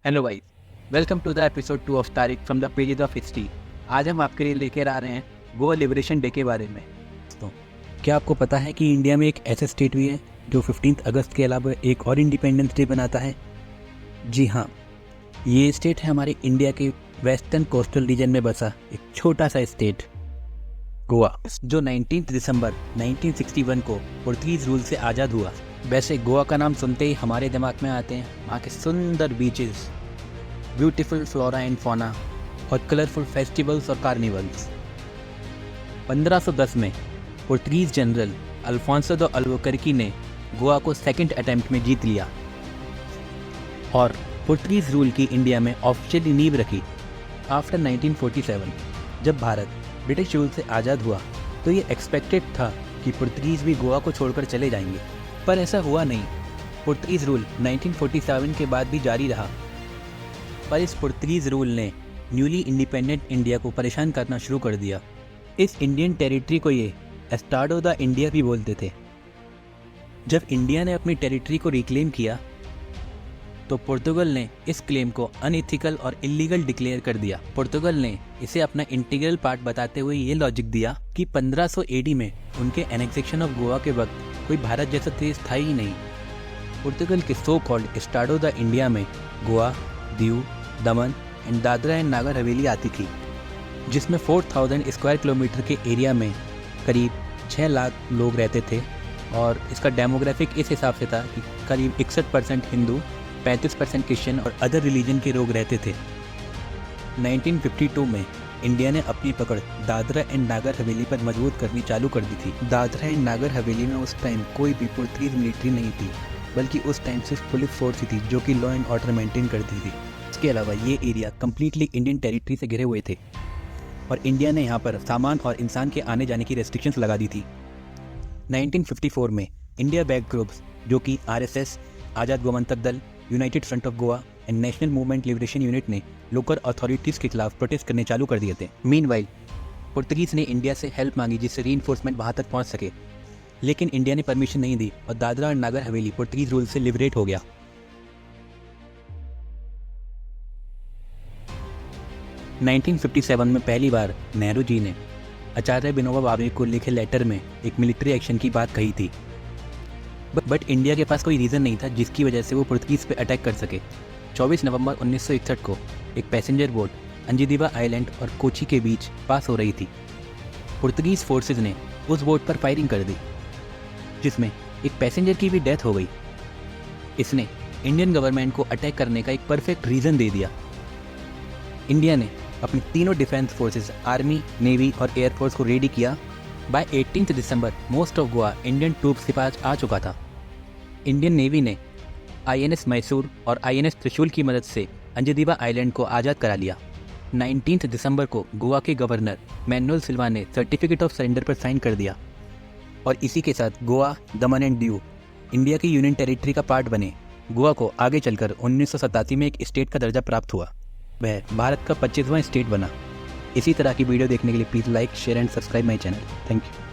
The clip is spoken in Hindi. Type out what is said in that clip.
हेलो भाई, welcome to the episode 2 of Tarikh from the pages of history. आज हम आपके लिए लेकर आ रहे हैं गोवा लिबरेशन डे के बारे में। दोस्तों, क्या आपको पता है कि इंडिया में एक ऐसा स्टेट भी है जो 15 अगस्त के अलावा एक और इंडिपेंडेंस डे बनाता है? जी हाँ, ये स्टेट है हमारे इंडिया के वेस्टर्न कोस्टल रीजन में बसा एक छोटा सा स्टेट गोवा, जो 19 दिसंबर 1961 को पुर्तगीज रूल से आज़ाद हुआ। वैसे गोवा का नाम सुनते ही हमारे दिमाग में आते हैं वहाँ के सुंदर beaches, beautiful flora and fauna और कलरफुल फेस्टिवल्स और कार्निवल्स। 1510 में पुर्तगीज जनरल अल्फोंसो द अल्बुकर्की ने गोवा को सेकंड अटेम्प्ट में जीत लिया और पुर्तगीज रूल की इंडिया में ऑफिशियली नींव रखी। आफ्टर 1947 जब भारत ब्रिटिश रूल से आज़ाद हुआ तो ये एक्सपेक्टेड था कि पुर्तगीज भी गोवा को छोड़कर चले जाएंगे, पर ऐसा हुआ नहीं। पुर्तगीज रूल 1947 के बाद भी जारी रहा, पर इस पुर्तगीज रूल ने न्यूली इंडिपेंडेंट इंडिया को परेशान करना शुरू कर दिया। इस इंडियन टेरिटरी को ये एस्टाडो द इंडिया भी बोलते थे। जब इंडिया ने अपनी टेरिटरी को रिक्लेम किया तो पुर्तगाल ने इस क्लेम को अनएथिकल और इलीगल डिक्लेयर कर दिया। पुर्तगाल ने इसे अपना इंटीग्रल पार्ट बताते हुए ये लॉजिक दिया कि 1500 एडी में उनके एनेक्सेशन ऑफ गोवा के वक्त कोई भारत जैसा देश था ही नहीं। पुर्तगाल के सो कॉल्ड एस्टाडो द इंडिया में गोवा, दीव, दमन एंड दादरा एंड नागर हवेली आती थी, जिसमें 4000 स्क्वायर किलोमीटर के एरिया में करीब 6 लाख लोग रहते थे और इसका डेमोग्राफिक इस हिसाब से था कि करीब 61% हिंदू, 35% क्रिश्चियन और अदर रिलीजन के लोग रहते थे। 1952 में इंडिया ने अपनी पकड़ दादरा एंड नागर हवेली पर मजबूत करनी चालू कर दी थी। दादरा एंड नागर हवेली में उस टाइम कोई भी पुर्तगीज मिलिट्री नहीं थी, बल्कि उस टाइम सिर्फ पुलिस फोर्स ही थी जो कि लॉ एंड ऑर्डर मेंटेन करती थी। इसके अलावा ये एरिया कम्प्लीटली इंडियन टेरिटरी से घिरे हुए थे और इंडिया ने यहाँ पर सामान और इंसान के आने जाने की रेस्ट्रिक्शंस लगा दी थी। 1954 में इंडिया बैक ग्रुप्स जो कि आरएसएस, आज़ाद गोमंतक दल, United front of Goa and national movement liberation unit ने लोकल अथॉरिटीज़ के खिलाफ प्रोटेस्ट करने चालू कर दिए थे। मीनवाइल पुर्तगीज ने इंडिया से हेल्प मांगी जिससे रीइंफोर्समेंट वहाँ तक पहुँच सके, लेकिन इंडिया ने परमिशन नहीं दी और दादरा और नागर हवेली पुर्तगीज रूल से लिबरेट हो गया। – 1957 में पहली बार नेहरू जी ने आचार्य विनोबा भावे को लिखे लेटर में एक मिलिट्री एक्शन की बात कही थी, बट इंडिया के पास कोई रीज़न नहीं था जिसकी वजह से वो पुर्तगीज पे अटैक कर सके। 24 नवंबर 1961 को एक पैसेंजर बोट अंजिदिवा आइलैंड और कोची के बीच पास हो रही थी। पुर्तगीज फोर्सेज ने उस बोट पर फायरिंग कर दी, जिसमें एक पैसेंजर की भी डेथ हो गई। इसने इंडियन गवर्नमेंट को अटैक करने का एक परफेक्ट रीज़न दे दिया। इंडिया ने अपनी तीनों डिफेंस फोर्सेस आर्मी, नेवी और एयरफोर्स को रेडी किया। बाय 18 दिसंबर most of Goa Indian troops के पास आ चुका था। इंडियन नेवी ने आईएनएस मैसूर और आईएनएस त्रिशूल की मदद से अंजिदिवा आइलैंड को आज़ाद करा लिया। 19 दिसंबर को गोवा के गवर्नर मैनुअल सिल्वा ने सर्टिफिकेट ऑफ सरेंडर पर साइन कर दिया और इसी के साथ गोवा, दमन एंड दीव इंडिया की यूनियन टेरिटरी का पार्ट बने। गोवा को आगे चलकर 1987 में एक स्टेट का दर्जा प्राप्त हुआ। वह भारत का 25वां स्टेट बना। इसी तरह की वीडियो देखने के लिए please like, share and subscribe my channel. Thank you.